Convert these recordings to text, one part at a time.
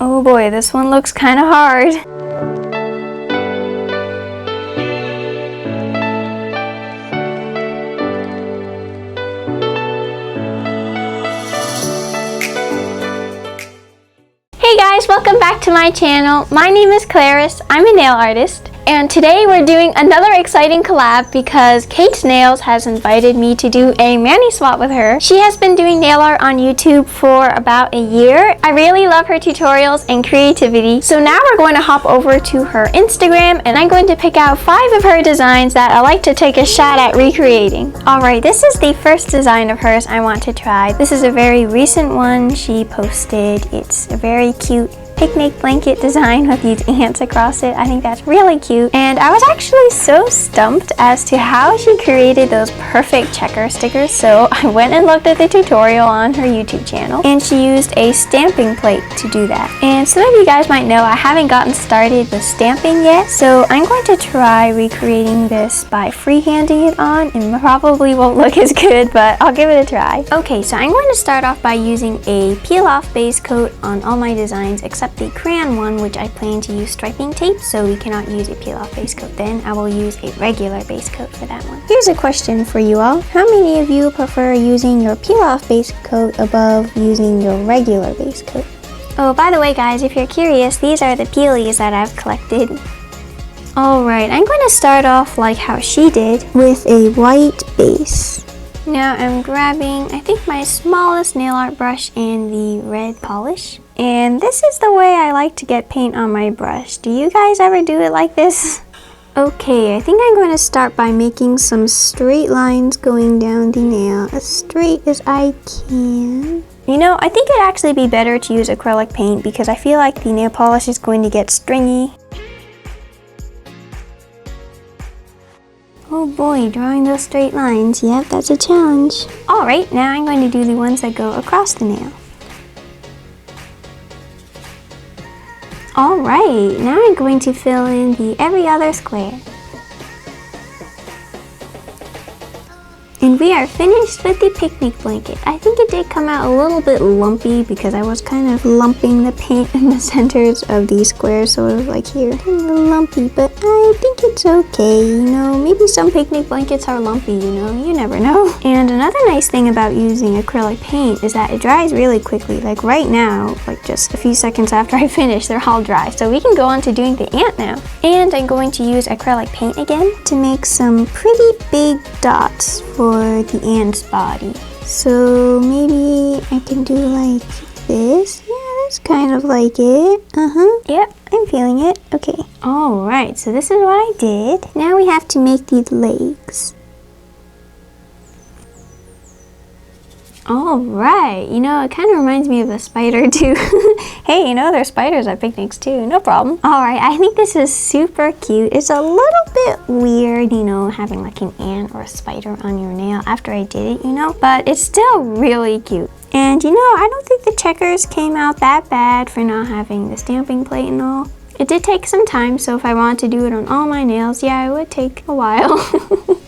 Oh boy, this one looks kind of hard. Hey guys, welcome back to my channel. My name is Claris. I'm a nail artist. And today we're doing another exciting collab because Kate's Nails has invited me to do a mani swap with her. She has been doing nail art on YouTube for about a year. I really love her tutorials and creativity. So now we're going to hop over to her Instagram and I'm going to pick out 5 of her designs that I like to take a shot at recreating. Alright, this is the first design of hers I want to try. This is a very recent one she posted. It's a very cute picnic blanket design with these ants across it. I think that's really cute. And I was actually so stumped as to how she created those perfect checker stickers. So I went and looked at the tutorial on her YouTube channel and she used a stamping plate to do that. And some of you guys might know I haven't gotten started with stamping yet. So I'm going to try recreating this by freehanding it on, and probably won't look as good, but I'll give it a try. Okay, so I'm going to start off by using a peel off base coat on all my designs except the crayon one, which I plan to use striping tape, so we cannot use a peel off base coat. Then I will use a regular base coat for that one. Here's a question for you all. How many of you prefer using your peel off base coat above using your regular base coat? Oh, by the way guys, if you're curious, these are the peelies that I've collected. Alright, I'm going to start off like how she did with a white base. Now I'm grabbing, I think, my smallest nail art brush and the red polish. And this is the way I like to get paint on my brush. Do you guys ever do it like this? Okay, I think I'm going to start by making some straight lines going down the nail, as straight as I can. You know, I think it'd actually be better to use acrylic paint because I feel like the nail polish is going to get stringy. Oh boy, drawing those straight lines. Yep, that's a challenge. Alright, now I'm going to do the ones that go across the nail. Alright, now I'm going to fill in the every other square. And we are finished with the picnic blanket. I think it did come out a little bit lumpy because I was kind of lumping the paint in the centers of these squares, so it was like here, kind of lumpy, but I think it's okay, you know, maybe some picnic blankets are lumpy, you know, you never know. And another nice thing about using acrylic paint is that it dries really quickly. Like right now, like just a few seconds after I finish, they're all dry. So we can go on to doing the ant now. And I'm going to use acrylic paint again to make some pretty big dots for the ant's body. So maybe I can do like this. Yeah, that's kind of like it. Yep, I'm feeling it. Okay. Alright, so this is what I did. Now we have to make these legs. Alright, you know, it kind of reminds me of a spider too. Hey, you know, there's spiders at picnics too, no problem. Alright, I think this is super cute. It's a little bit weird, you know, having like an ant or a spider on your nail after I did it, you know, but it's still really cute. And you know, I don't think the checkers came out that bad for not having the stamping plate and all. It did take some time, so if I wanted to do it on all my nails, yeah, it would take a while.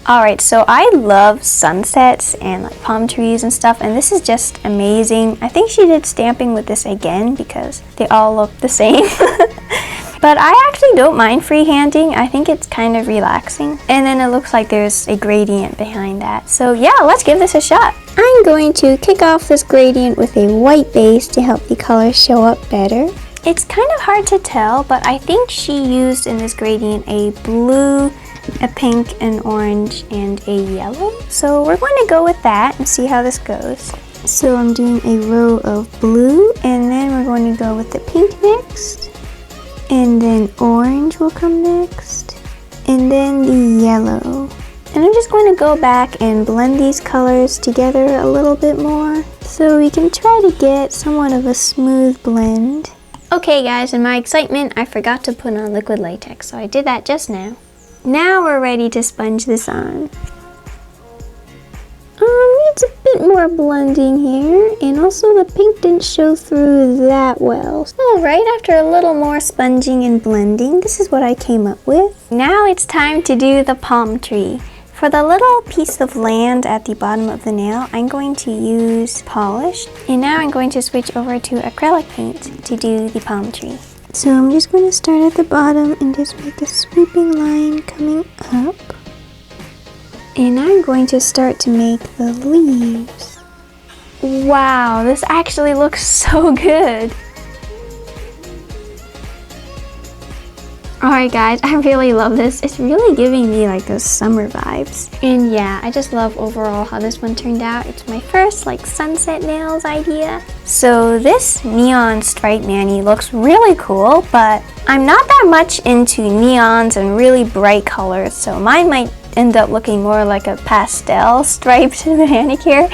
Alright, so I love sunsets and like palm trees and stuff, and this is just amazing. I think she did stamping with this again because they all look the same. But I actually don't mind freehanding. I think it's kind of relaxing. And then it looks like there's a gradient behind that. So yeah, let's give this a shot. I'm going to kick off this gradient with a white base to help the colors show up better. It's kind of hard to tell, but I think she used in this gradient a blue, a pink, an orange, and a yellow. So we're going to go with that and see how this goes. So I'm doing a row of blue, and then we're going to go with the pink next. And then orange will come next. And then the yellow. And I'm just going to go back and blend these colors together a little bit more so we can try to get somewhat of a smooth blend. Okay guys, in my excitement, I forgot to put on liquid latex, so I did that just now. Now we're ready to sponge this on. Needs a bit more blending here, and also the pink didn't show through that well. Alright, after a little more sponging and blending, this is what I came up with. Now it's time to do the palm tree. For the little piece of land at the bottom of the nail, I'm going to use polish. And now I'm going to switch over to acrylic paint to do the palm tree. So I'm just going to start at the bottom and just make a sweeping line coming up. And I'm going to start to make the leaves. Wow, this actually looks so good. Alright guys, I really love this. It's really giving me like those summer vibes. And yeah, I just love overall how this one turned out. It's my first like sunset nails idea. So this neon stripe mani looks really cool, but I'm not that much into neons and really bright colors, so mine might end up looking more like a pastel striped manicure.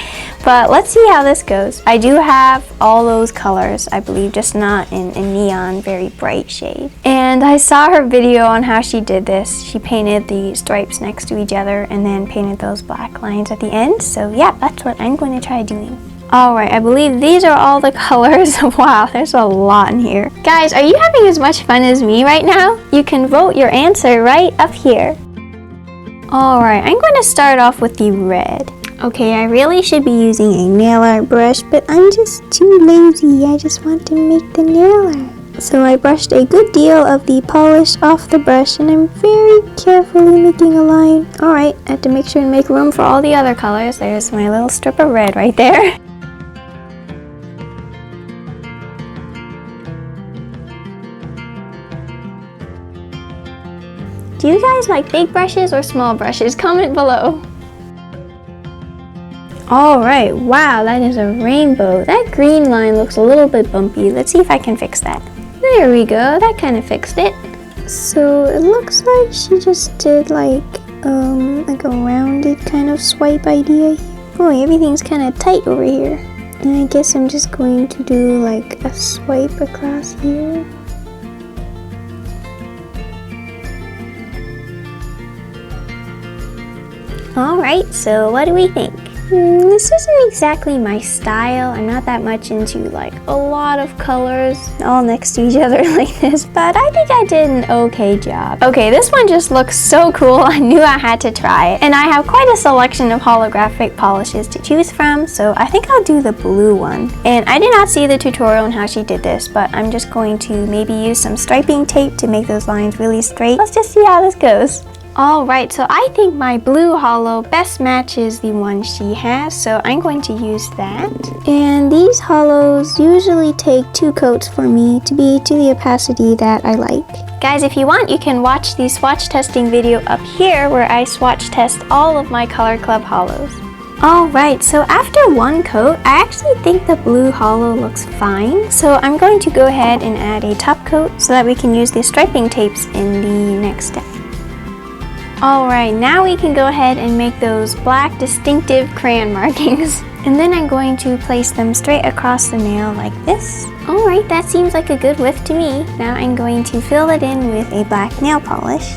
But let's see how this goes. I do have all those colors, I believe, just not in a neon, very bright shade. And I saw her video on how she did this. She painted the stripes next to each other and then painted those black lines at the end. So yeah, that's what I'm going to try doing. Alright, I believe these are all the colors. Wow, there's a lot in here. Guys, are you having as much fun as me right now? You can vote your answer right up here. Alright, I'm going to start off with the red. Okay, I really should be using a nail art brush, but I'm just too lazy. I just want to make the nail art. So I brushed a good deal of the polish off the brush, and I'm very carefully making a line. Alright, I have to make sure to make room for all the other colors. There's my little strip of red right there. Do you guys like big brushes or small brushes? Comment below. Alright, wow, that is a rainbow. That green line looks a little bit bumpy. Let's see if I can fix that. There we go, that kind of fixed it. So it looks like she just did like a rounded kind of swipe idea. Oh, everything's kind of tight over here. And I guess I'm just going to do like a swipe across here. Alright, so what do we think? This isn't exactly my style. I'm not that much into like a lot of colors all next to each other like this, but I think I did an okay job. Okay, this one just looks so cool. I knew I had to try it. And I have quite a selection of holographic polishes to choose from, so I think I'll do the blue one. And I did not see the tutorial on how she did this, but I'm just going to maybe use some striping tape to make those lines really straight. Let's just see how this goes. Alright, so I think my blue holo best matches the one she has, so I'm going to use that. And these holos usually take 2 coats for me to be to the opacity that I like. Guys, if you want, you can watch the swatch testing video up here where I swatch test all of my Color Club holos. Alright, so after 1 coat, I actually think the blue holo looks fine. So I'm going to go ahead and add a top coat so that we can use the striping tapes in the next step. Alright, now we can go ahead and make those black distinctive crayon markings. And then I'm going to place them straight across the nail like this. Alright, that seems like a good width to me. Now I'm going to fill it in with a black nail polish.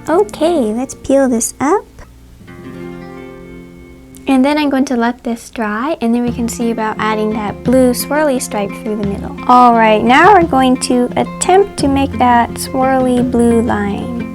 Okay, let's peel this up. And then I'm going to let this dry, and then we can see about adding that blue swirly stripe through the middle. Alright, now we're going to attempt to make that swirly blue line.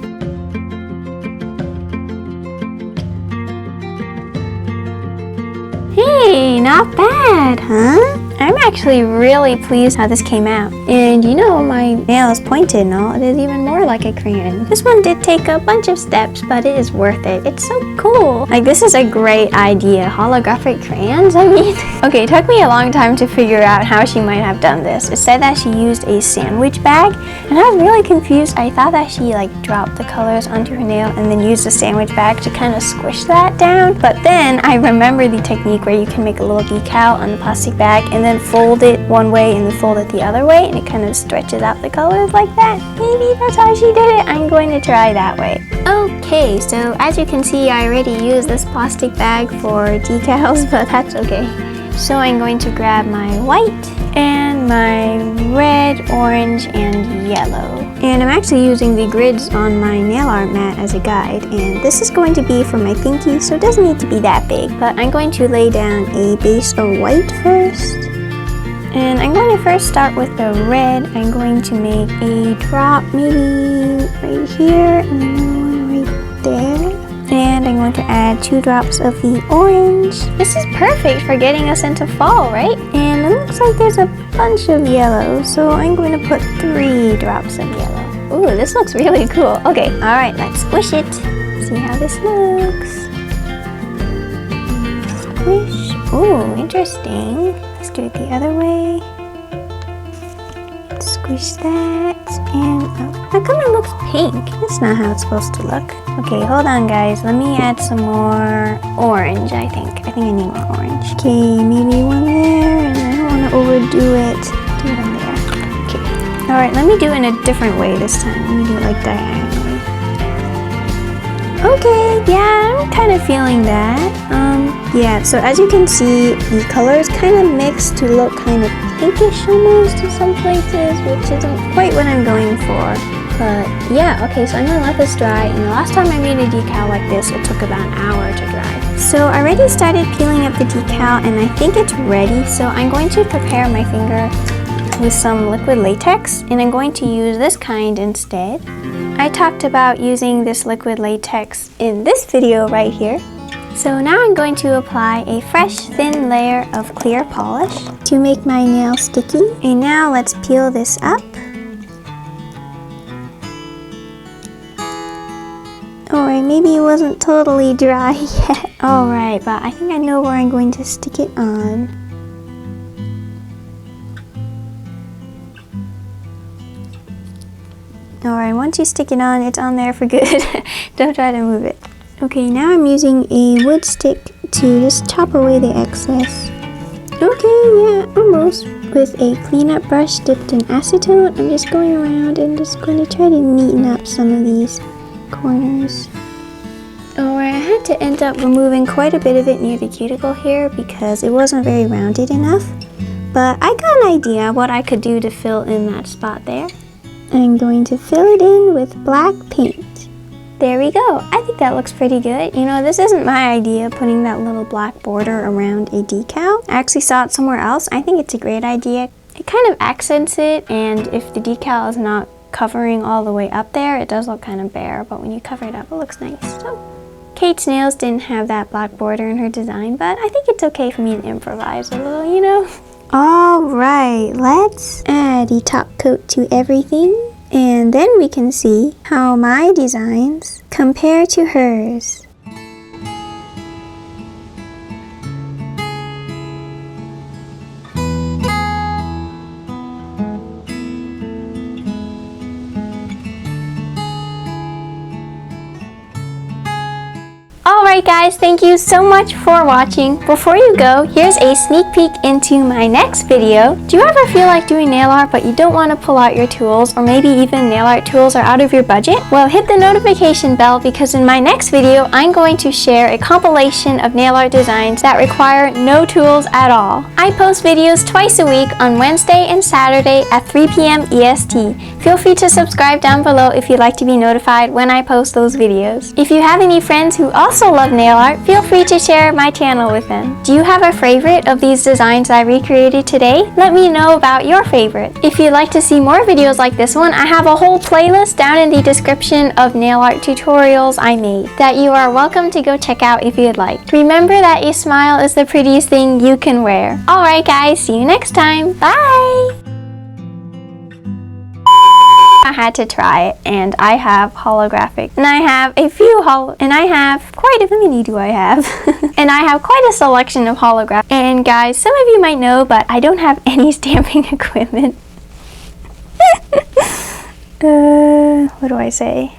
Hey, not bad, huh? I'm actually really pleased how this came out. And you know, my nail is pointed and all, it is even more like a crayon. This one did take a bunch of steps, but it is worth it. It's so cool. Like, this is a great idea. Holographic crayons, I mean. Okay, it took me a long time to figure out how she might have done this. It said that she used a sandwich bag, and I was really confused. I thought that she like dropped the colors onto her nail and then used the sandwich bag to kind of squish that down. But then I remember the technique where you can make a little decal on the plastic bag and then fold it one way and then fold it the other way, and it kind of stretches out the colors like that. Maybe that's how she did it. I'm going to try that way. Okay, so as you can see, I already used this plastic bag for decals, but that's okay. So I'm going to grab my white and my red, orange, and yellow. And I'm actually using the grids on my nail art mat as a guide, and this is going to be for my pinky, so it doesn't need to be that big. But I'm going to lay down a base of white first. And I'm going to first start with the red. I'm going to make a drop maybe right here and another one right there. And I'm going to add 2 drops of the orange. This is perfect for getting us into fall, right? And it looks like there's a bunch of yellow, so I'm going to put 3 drops of yellow. Ooh, this looks really cool. Okay, all right, let's squish it. See how this looks. Squish. Ooh, interesting. Let's do it the other way. Squish that and up. How come it looks pink? That's not how it's supposed to look. Okay, hold on guys. Let me add some more orange, I think. I think I need more orange. Okay, maybe one there, and I don't want to overdo it. Do one there. Okay. Alright, let me do it in a different way this time. Let me do it like diagonally. Okay, yeah, I'm kind of feeling that. Yeah, so as you can see, the colors kind of mix to look kind of pinkish almost in some places, which isn't quite what I'm going for. But yeah, okay, so I'm gonna let this dry, and the last time I made a decal like this, it took about an hour to dry. So I already started peeling up the decal, and I think it's ready, so I'm going to prepare my finger with some liquid latex, and I'm going to use this kind instead. I talked about using this liquid latex in this video right here. So now I'm going to apply a fresh thin layer of clear polish to make my nail sticky. And now let's peel this up. Alright, maybe it wasn't totally dry yet. Alright, but I think I know where I'm going to stick it on. Alright, once you stick it on, it's on there for good. Don't try to move it. Okay, now I'm using a wood stick to just chop away the excess. Okay, yeah, almost. With a cleanup brush dipped in acetone, I'm just going around and just going to try to neaten up some of these corners. Alright, I had to end up removing quite a bit of it near the cuticle here because it wasn't very rounded enough. But I got an idea what I could do to fill in that spot there. I'm going to fill it in with black paint. There we go. I think that looks pretty good. You know, this isn't my idea, putting that little black border around a decal. I actually saw it somewhere else. I think it's a great idea. It kind of accents it, and if the decal is not covering all the way up there, it does look kind of bare, but when you cover it up, it looks nice. So, Kate's nails didn't have that black border in her design, but I think it's okay for me to improvise a little, you know? Alright, let's add a top coat to everything. And then we can see how my designs compare to hers. Alright guys, thank you so much for watching. Before you go, here's a sneak peek into my next video. Do you ever feel like doing nail art but you don't want to pull out your tools, or maybe even nail art tools are out of your budget? Well, hit the notification bell because in my next video, I'm going to share a compilation of nail art designs that require no tools at all. I post videos twice a week on Wednesday and Saturday at 3 p.m. EST. Feel free to subscribe down below if you'd like to be notified when I post those videos. If you have any friends who also love nail art, feel free to share my channel with them. Do you have a favorite of these designs I recreated today? Let me know about your favorite. If you'd like to see more videos like this one, I have a whole playlist down in the description of nail art tutorials I made that you are welcome to go check out if you'd like. Remember that a smile is the prettiest thing you can wear. Alright guys, see you next time. Bye! I had to try it, and I have holographic, and I have a few and I have quite a, how many do I have? And I have quite a selection of holographic. And guys, some of you might know, but I don't have any stamping equipment. What do I say?